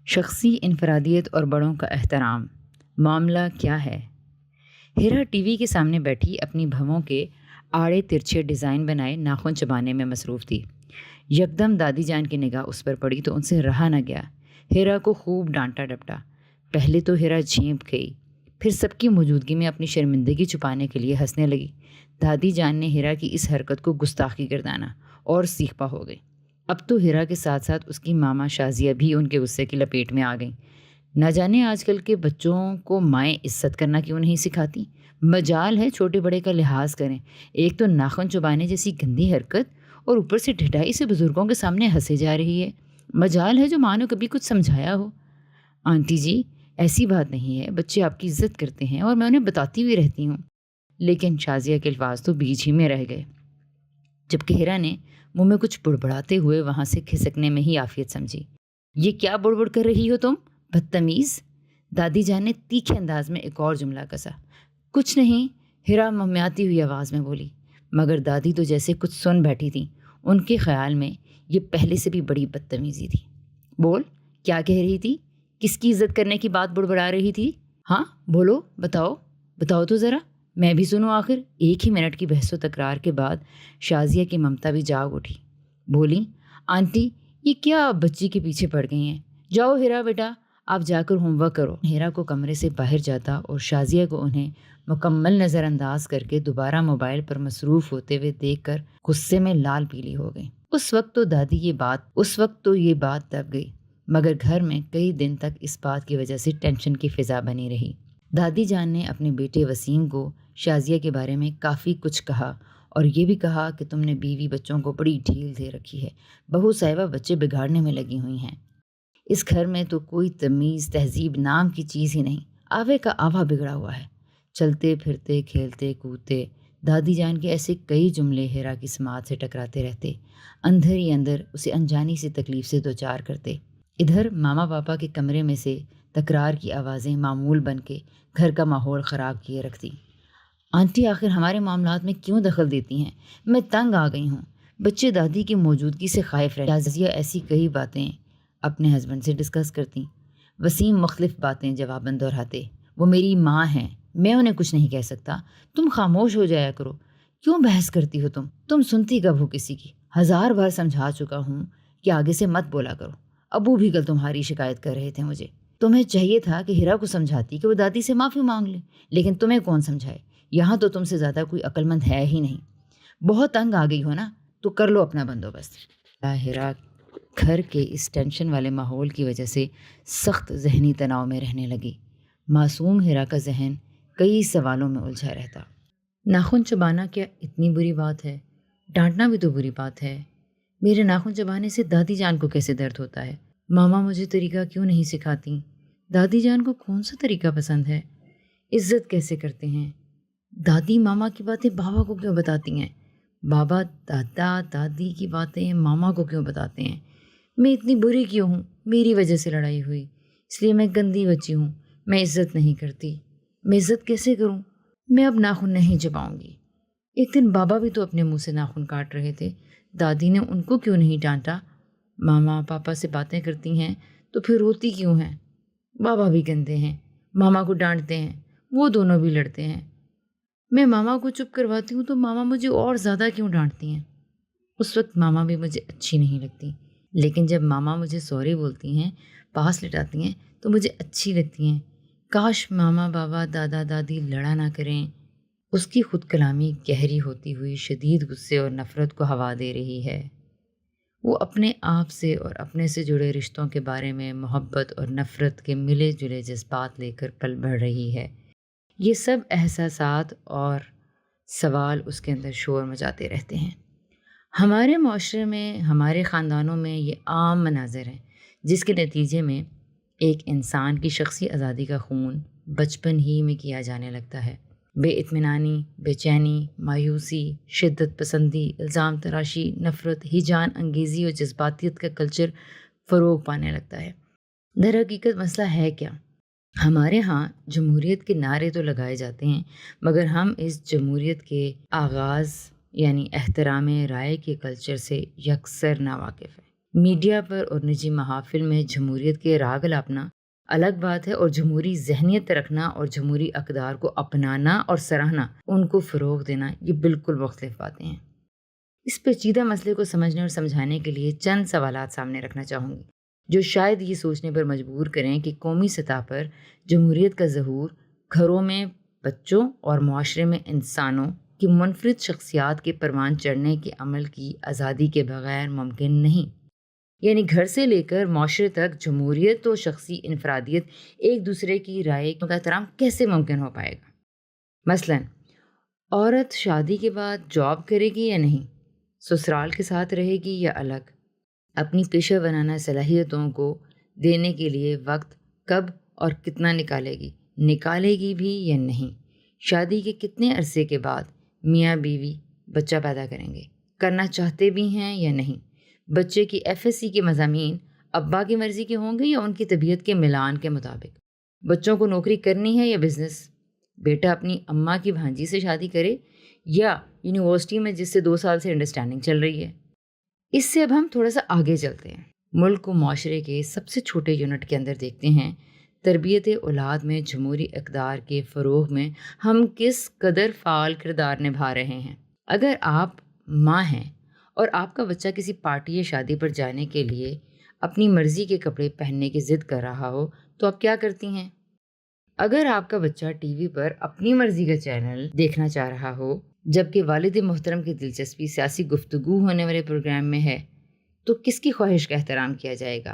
شخصی انفرادیت اور بڑوں کا احترام، معاملہ کیا ہے؟ ہیرا ٹی وی کے سامنے بیٹھی اپنی بھووں کے آڑے ترچھے ڈیزائن بنائے ناخن چبانے میں مصروف تھی۔ یکدم دادی جان کی نگاہ اس پر پڑی تو ان سے رہا نہ گیا۔ ہیرا کو خوب ڈانٹا ڈپٹا۔ پہلے تو ہیرا جھینپ گئی، پھر سب کی موجودگی میں اپنی شرمندگی چھپانے کے لیے ہنسنے لگی۔ دادی جان نے ہیرا کی اس حرکت کو گستاخی گردانا اور سیخپا ہو گئی۔ اب تو ہیرا کے ساتھ ساتھ اس کی ماما شازیہ بھی ان کے غصے کی لپیٹ میں آ گئیں۔ نہ جانے آج کل کے بچوں کو مائیں عزت کرنا کیوں نہیں سکھاتی؟ مجال ہے چھوٹے بڑے کا لحاظ کریں۔ ایک تو ناخن چبانے جیسی گندی حرکت اور اوپر سے ڈھٹائی سے بزرگوں کے سامنے ہنسے جا رہی ہے۔ مجال ہے جو ماں نے کبھی کچھ سمجھایا ہو۔ آنٹی جی، ایسی بات نہیں ہے، بچے آپ کی عزت کرتے ہیں اور میں انہیں بتاتی بھی رہتی ہوں۔ لیکن شازیہ کے الفاظ تو بیچ ہی میں رہ گئے، جبکہ ہیرا نے منہ میں کچھ بڑبڑاتے ہوئے وہاں سے کھسکنے میں ہی عافیت سمجھی۔ یہ کیا بڑبڑ کر رہی ہو تم، بدتمیز؟ دادی جان نے تیکھے انداز میں ایک اور جملہ کسا۔ کچھ نہیں، ہیرا ممیاتی ہوئی آواز میں بولی، مگر دادی تو جیسے کچھ سن بیٹھی تھیں۔ ان کے خیال میں یہ پہلے سے بھی بڑی بدتمیزی تھی۔ بول، کیا کہہ رہی تھی؟ کس کی عزت کرنے کی بات بڑبڑا رہی تھی؟ ہاں بولو، بتاؤ تو ذرا، میں بھی سنوں آخر۔ ایک ہی منٹ کی بحث و تکرار کے بعد شازیہ کی ممتا بھی جاگ اٹھی۔ بولی، آنٹی یہ کیا بچی کے پیچھے پڑ گئی ہیں؟ جاؤ ہیرا بیٹا، آپ جا کر ہوم ورک کرو۔ ہیرا کو کمرے سے باہر جاتا اور شازیہ کو انہیں مکمل نظر انداز کر کے دوبارہ موبائل پر مصروف ہوتے ہوئے دیکھ کر غصے میں لال پیلی ہو گئی۔ اس وقت تو یہ بات دب گئی، مگر گھر میں کئی دن تک اس بات کی وجہ سے ٹینشن کی فضا بنی رہی۔ دادی جان نے اپنے بیٹے وسیم کو شازیہ کے بارے میں کافی کچھ کہا اور یہ بھی کہا کہ تم نے بیوی بچوں کو بڑی ڈھیل دے رکھی ہے، بہو صاحبہ بچے بگاڑنے میں لگی ہوئی ہیں۔ اس گھر میں تو کوئی تمیز تہذیب نام کی چیز ہی نہیں، آوے کا آوا بگڑا ہوا ہے۔ چلتے پھرتے کھیلتے کودتے دادی جان کے ایسے کئی جملے ہیرا کی سماعت سے ٹکراتے رہتے، اندر ہی اندر اسے انجانی سی تکلیف سے دوچار کرتے۔ ادھر ماما پاپا کے کمرے میں سے تکرار کی آوازیں معمول بن کے گھر کا ماحول خراب کیے رکھتی۔ آنٹی آخر ہمارے معاملات میں کیوں دخل دیتی ہیں؟ میں تنگ آ گئی ہوں۔ بچے دادی کی موجودگی سے خائف رہتے۔ شازیہ ایسی کئی باتیں اپنے ہسبینڈ سے ڈسکس کرتی۔ وسیم مختلف باتیں جواباً دہراتے۔ وہ میری ماں ہیں، میں انہیں کچھ نہیں کہہ سکتا، تم خاموش ہو جایا کرو۔ کیوں بحث کرتی ہو تم سنتی کب ہو کسی کی؟ 1000 بار سمجھا چکا ہوں کہ آگے سے مت بولا کرو۔ ابو بھی کل تمہاری شکایت کر رہے تھے مجھے۔ تمہیں چاہیے تھا کہ ہیرا کو سمجھاتی کہ وہ دادی سے معافی مانگ لے، لیکن تمہیں کون سمجھائے؟ یہاں تو تم سے زیادہ کوئی عقل مند ہے ہی نہیں۔ بہت تنگ آ گئی ہو نا، تو کر لو اپنا بندوبست۔ ہیرا گھر کے اس ٹینشن والے ماحول کی وجہ سے سخت ذہنی تناؤ میں رہنے لگی۔ معصوم ہیرا کا ذہن کئی سوالوں میں الجھا رہتا۔ ناخن چبانا کیا اتنی بری بات ہے؟ ڈانٹنا بھی تو بری بات ہے۔ میرے ناخن چبانے سے دادی جان کو کیسے درد ہوتا ہے؟ ماما مجھے طریقہ کیوں نہیں سکھاتی؟ دادی جان کو کون سا طریقہ پسند ہے؟ عزت کیسے کرتے ہیں؟ دادی ماما کی باتیں بابا کو کیوں بتاتی ہیں؟ بابا دادا دادی کی باتیں ماما کو کیوں بتاتے ہیں؟ میں اتنی بری کیوں ہوں؟ میری وجہ سے لڑائی ہوئی، اس لیے میں گندی بچی ہوں، میں عزت نہیں کرتی۔ میں عزت کیسے کروں؟ میں اب ناخن نہیں چباؤں گی۔ ایک دن بابا بھی تو اپنے منہ سے ناخن کاٹ رہے تھے، دادی نے ان کو کیوں نہیں ڈانٹا؟ ماما پاپا سے باتیں کرتی ہیں تو پھر روتی کیوں ہیں؟ بابا بھی گندے ہیں، ماما کو ڈانٹتے ہیں، وہ دونوں بھی لڑتے ہیں۔ میں ماما کو چپ کرواتی ہوں تو ماما مجھے اور زیادہ کیوں ڈانٹتی ہیں؟ اس وقت ماما بھی مجھے اچھی نہیں لگتی، لیکن جب ماما مجھے سوری بولتی ہیں، پاس لٹاتی ہیں تو مجھے اچھی لگتی ہیں۔ کاش ماما بابا دادا دادی لڑا نہ کریں۔ اس کی خود کلامی گہری ہوتی ہوئی شدید غصے اور نفرت کو ہوا دے رہی ہے۔ وہ اپنے آپ سے اور اپنے سے جڑے رشتوں کے بارے میں محبت اور نفرت کے ملے جلے جذبات لے کر پل بڑھ رہی ہے۔ یہ سب احساسات اور سوال اس کے اندر شور مچاتے رہتے ہیں۔ ہمارے معاشرے میں، ہمارے خاندانوں میں یہ عام مناظر ہیں جس کے نتیجے میں ایک انسان کی شخصی آزادی کا خون بچپن ہی میں کیا جانے لگتا ہے۔ بے اطمینانی، بے چینی، مایوسی، شدت پسندی، الزام تراشی، نفرت، ہیجان انگیزی اور جذباتیت کا کلچر فروغ پانے لگتا ہے۔ در حقیقت مسئلہ ہے کیا؟ ہمارے ہاں جمہوریت کے نعرے تو لگائے جاتے ہیں، مگر ہم اس جمہوریت کے آغاز یعنی احترام رائے کے کلچر سے یکسر ناواقف ہیں۔ میڈیا پر اور نجی محافل میں جمہوریت کے راگ الاپنا الگ بات ہے، اور جمہوری ذہنیت رکھنا اور جمہوری اقدار کو اپنانا اور سراہنا، ان کو فروغ دینا، یہ بالکل مختلف باتیں ہیں۔ اس پیچیدہ مسئلے کو سمجھنے اور سمجھانے کے لیے چند سوالات سامنے رکھنا چاہوں گی، جو شاید یہ سوچنے پر مجبور کریں کہ قومی سطح پر جمہوریت کا ظہور گھروں میں بچوں اور معاشرے میں انسانوں کی منفرد شخصیات کے پروان چڑھنے کے عمل کی آزادی کے بغیر ممکن نہیں۔ یعنی گھر سے لے کر معاشرے تک جمہوریت و شخصی انفرادیت، ایک دوسرے کی رائے کا احترام کیسے ممکن ہو پائے گا؟ مثلاً عورت شادی کے بعد جاب کرے گی یا نہیں، سسرال کے ساتھ رہے گی یا الگ، اپنی پیشہ ورانہ صلاحیتوں کو دینے کے لیے وقت کب اور کتنا نکالے گی بھی یا نہیں، شادی کے کتنے عرصے کے بعد میاں بیوی بچہ پیدا کریں گے، کرنا چاہتے بھی ہیں یا نہیں، بچے کی FSC کے مضامین ابا کی مرضی کے ہوں گے یا ان کی طبیعت کے ملان کے مطابق، بچوں کو نوکری کرنی ہے یا بزنس، بیٹا اپنی اماں کی بھانجی سے شادی کرے یا یونیورسٹی میں جس سے 2 سال سے انڈرسٹینڈنگ چل رہی ہے۔ اس سے اب ہم تھوڑا سا آگے چلتے ہیں، ملک و معاشرے کے سب سے چھوٹے یونٹ کے اندر دیکھتے ہیں تربیت اولاد میں جمہوری اقدار کے فروغ میں ہم کس قدر فعال کردار نبھا رہے ہیں۔ اگر آپ ماں ہیں اور آپ کا بچہ کسی پارٹی یا شادی پر جانے کے لیے اپنی مرضی کے کپڑے پہننے کی ضد کر رہا ہو تو آپ کیا کرتی ہیں؟ اگر آپ کا بچہ ٹی وی پر اپنی مرضی کا چینل دیکھنا چاہ رہا ہو جبکہ والد محترم کی دلچسپی سیاسی گفتگو ہونے والے پروگرام میں ہے تو کس کی خواہش کا احترام کیا جائے گا؟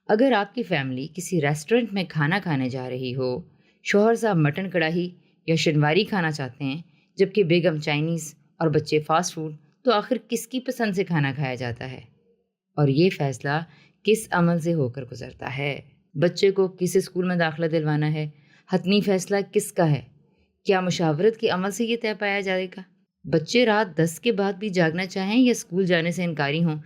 اگر آپ کی فیملی کسی ریسٹورنٹ میں کھانا کھانے جا رہی ہو، شوہر صاحب مٹن کڑاہی یا شنواری کھانا چاہتے ہیں جبکہ بیگم چائنیز اور بچے فاسٹ فوڈ، تو آخر کس کی پسند سے کھانا کھایا جاتا ہے؟ اور یہ فیصلہ کس عمل سے ہو کر گزرتا ہے؟ بچے کو کس اسکول میں داخلہ دلوانا ہے، حتمی فیصلہ کس کا ہے؟ کیا مشاورت کے عمل سے یہ طے پایا جائے گا؟ بچے رات 10 کے بعد بھی جاگنا چاہیں یا اسکول جانے سے انکاری ہوں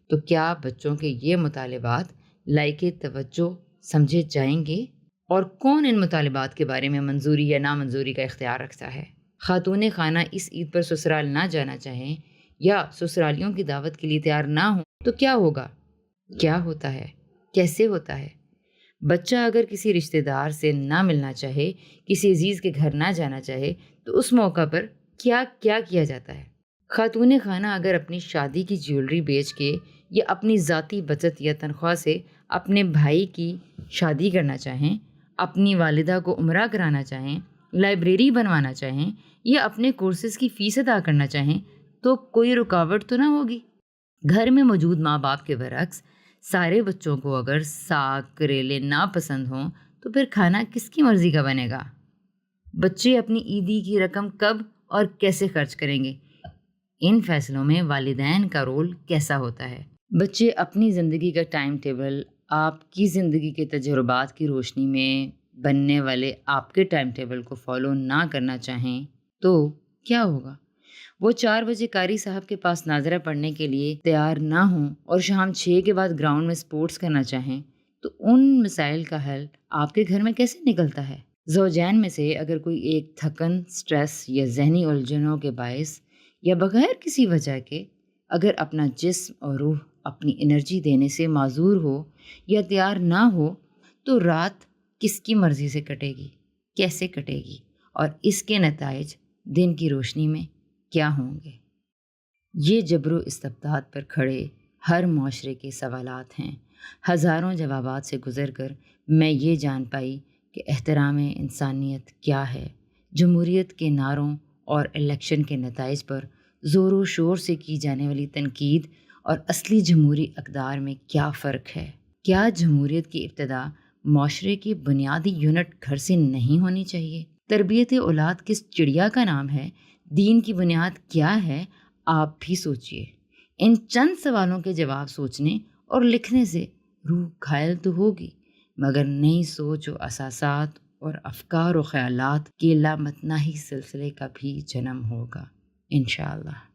تو کیا بچوں کے یہ مطالبات لائق توجہ سمجھے جائیں گے؟ اور کون ان مطالبات کے بارے میں منظوری یا نامنظوری کا اختیار رکھتا ہے؟ خاتون خانہ اس عید پر سسرال نہ جانا چاہیں یا سسرالیوں کی دعوت کے لیے تیار نہ ہوں تو کیا ہوگا؟ کیا ہوتا ہے؟ کیسے ہوتا ہے؟ بچہ اگر کسی رشتہ دار سے نہ ملنا چاہے، کسی عزیز کے گھر نہ جانا چاہے تو اس موقع پر کیا کیا جاتا ہے؟ خاتون خانہ اگر اپنی شادی کی جیولری بیچ کے یا اپنی ذاتی بچت یا تنخواہ سے اپنے بھائی کی شادی کرنا چاہیں، اپنی والدہ کو عمرہ کرانا چاہیں، لائبریری بنوانا چاہیں یا اپنے کورسز کی فیس ادا کرنا چاہیں تو کوئی رکاوٹ تو نہ ہوگی۔ گھر میں موجود ماں باپ کے برعکس سارے بچوں کو اگر ساگ کریلے نہ پسند ہوں تو پھر کھانا کس کی مرضی کا بنے گا؟ بچے اپنی عیدی کی رقم کب اور کیسے خرچ کریں گے؟ ان فیصلوں میں والدین کا رول کیسا ہوتا ہے؟ بچے اپنی زندگی کا ٹائم ٹیبل آپ کی زندگی کے تجربات کی روشنی میں بننے والے آپ کے ٹائم ٹیبل کو فالو نہ کرنا چاہیں تو کیا ہوگا؟ وہ 4 بجے قاری صاحب کے پاس ناظرہ پڑھنے کے لیے تیار نہ ہوں اور شام 6 کے بعد گراؤنڈ میں سپورٹس کرنا چاہیں تو ان مسائل کا حل آپ کے گھر میں کیسے نکلتا ہے؟ زوجین میں سے اگر کوئی ایک تھکن، سٹریس یا ذہنی الجھنوں کے باعث یا بغیر کسی وجہ کے اگر اپنا جسم اور روح اپنی انرجی دینے سے معذور ہو یا تیار نہ ہو تو رات کس کی مرضی سے کٹے گی، کیسے کٹے گی اور اس کے نتائج دن کی روشنی میں کیا ہوں گے؟ یہ جبر و استبداد پر کھڑے ہر معاشرے کے سوالات ہیں۔ ہزاروں جوابات سے گزر کر میں یہ جان پائی کہ احترام انسانیت کیا ہے، جمہوریت کے نعروں اور الیکشن کے نتائج پر زور و شور سے کی جانے والی تنقید اور اصلی جمہوری اقدار میں کیا فرق ہے۔ کیا جمہوریت کی ابتدا معاشرے کی بنیادی یونٹ گھر سے نہیں ہونی چاہیے؟ تربیت اولاد کس چڑیا کا نام ہے؟ دین کی بنیاد کیا ہے؟ آپ بھی سوچئے۔ ان چند سوالوں کے جواب سوچنے اور لکھنے سے روح گھائل تو ہوگی، مگر نئی سوچ و اساسات اور افکار و خیالات کے لامتناہی سلسلے کا بھی جنم ہوگا انشاءاللہ۔